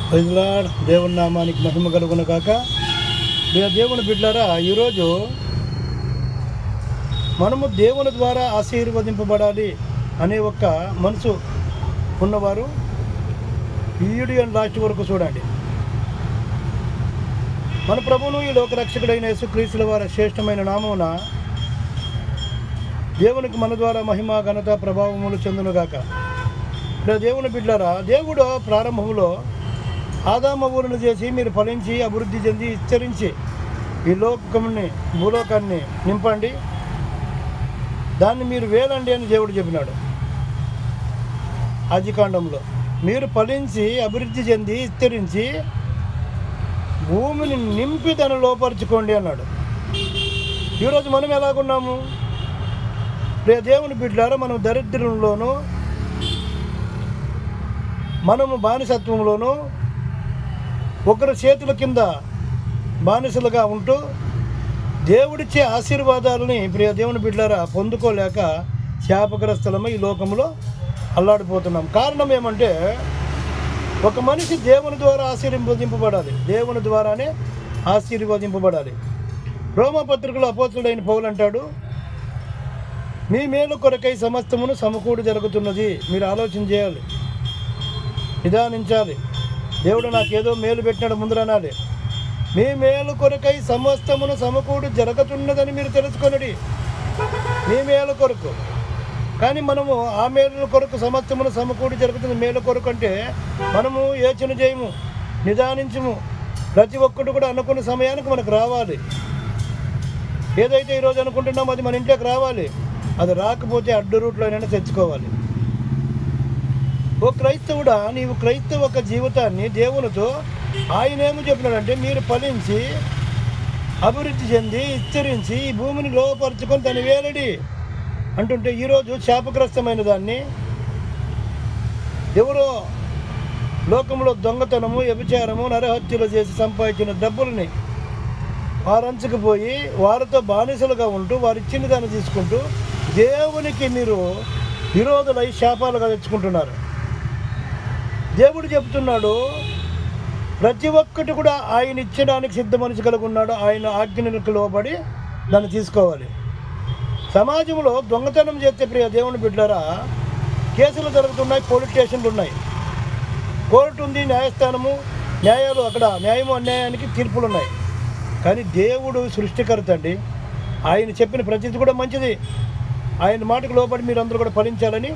Praise lord. దేవుని నామానికి మహిమ కలుగును కాక. దేవుని బిడ్డలారా, ఈరోజు మనము దేవుని ద్వారా ఆశీర్వదింపబడాలి అనే ఒక మనసు ఉన్నవారు వీడియో లాస్ట్ వరకు చూడండి. మన ప్రభువును ఈ లోక రక్షకుడైన యేసుక్రీస్తుల వారి శ్రేష్టమైన నామమున దేవునికి మన ద్వారా మహిమ ఘనత ప్రభావములు చెందునుగాక. దేవుని బిడ్డలారా, దేవుడు ప్రారంభంలో ఆదామవులను చేసి మీరు ఫలించి అభివృద్ధి చెంది విస్తరించి ఈ భూలోకాన్ని నింపండి, దాన్ని మీరు వేలండి అని దేవుడు చెప్పినాడు. ఆదికాండంలో మీరు ఫలించి అభివృద్ధి చెంది విస్తరించి భూమిని నింపి దాన్ని లోపరుచుకోండి అన్నాడు. ఈరోజు మనం ఎలాగున్నాము? దేవుని బిడ్డలారా, మనం దరిద్రంలోనూ మనము బానిసత్వంలోనూ ఒకరి చేతుల కింద బానిసలుగా ఉంటూ దేవుడిచ్చే ఆశీర్వాదాలని దేవుని బిడ్డలారా పొందుకోలేక శాపగ్రస్తలమై ఈ లోకంలో అల్లాడిపోతున్నాం. కారణం ఏమంటే, ఒక మనిషి దేవుని ద్వారా ఆశీర్వదింపబడాలి, దేవుని ద్వారానే ఆశీర్వదింపబడాలి. రోమపత్రికలో అపోస్తుడైన పౌలు అంటాడు, మీ మేలు కొరకై సమస్తమును సమకూడి జరుగుతున్నది. మీరు ఆలోచన చేయాలి, నిదానించాలి. దేవుడు నాకేదో మేలు పెట్టినాడు ముందర అనాలి. మీ మేలు కొరకై సమస్తమును సమకూడి జరుగుతున్నదని మీరు తెలుసుకొనడి. మీ మేలు కొరకు. కానీ మనము ఆ మేలు కొరకు సమస్తమును సమకూడి జరుగుతుంది. మేలు కొరకు అంటే మనము యోచన చేయము, నిదానించము. ప్రతి ఒక్కటి కూడా అనుకున్న సమయానికి మనకు రావాలి. ఏదైతే ఈరోజు అనుకుంటున్నామో అది మన ఇంట్లోకి రావాలి. అది రాకపోతే అడ్డు రూట్లోనైనా తెచ్చుకోవాలి. ఓ క్రైస్తవుడా, నీవు క్రైస్తవ ఒక జీవితాన్ని దేవునితో ఆయన ఏమో చెప్పినాడంటే, మీరు ఫలించి అభివృద్ధి చెంది విస్తరించి ఈ భూమిని లోపరుచుకొని దాన్ని వేలడి అంటుంటే, ఈరోజు శాపగ్రస్తమైన దాన్ని ఎవరో లోకంలో దొంగతనము, వ్యభిచారము, నరహత్యలు చేసి సంపాదించిన డబ్బులని వారంచుకుపోయి వారితో బానిసలుగా ఉంటూ వారు ఇచ్చిన దాన్ని తీసుకుంటూ దేవునికి మీరు విరోధులై శాపాలుగా తెచ్చుకుంటున్నారు. దేవుడు చెబుతున్నాడు, ప్రతి ఒక్కటి కూడా ఆయన ఇచ్చడానికి సిద్ధ మనిషి కలిగి ఉన్నాడు. ఆయన ఆజ్ఞలకు లోబడి దాన్ని తీసుకోవాలి. సమాజంలో దొంగతనం చేస్తే దేవుని బిడ్డలారా, కేసులు జరుగుతున్నాయి, పోలీస్ స్టేషన్లు ఉన్నాయి, కోర్టు ఉంది, న్యాయస్థానము, న్యాయాలు, అక్కడ న్యాయము అన్యాయానికి తీర్పులు ఉన్నాయి. కానీ దేవుడు సృష్టికర్త అండి. ఆయన చెప్పిన ప్రతిదీ కూడా మంచిది. ఆయన మాటకు లోబడి మీరు అందరూ కూడా ఫలించాలని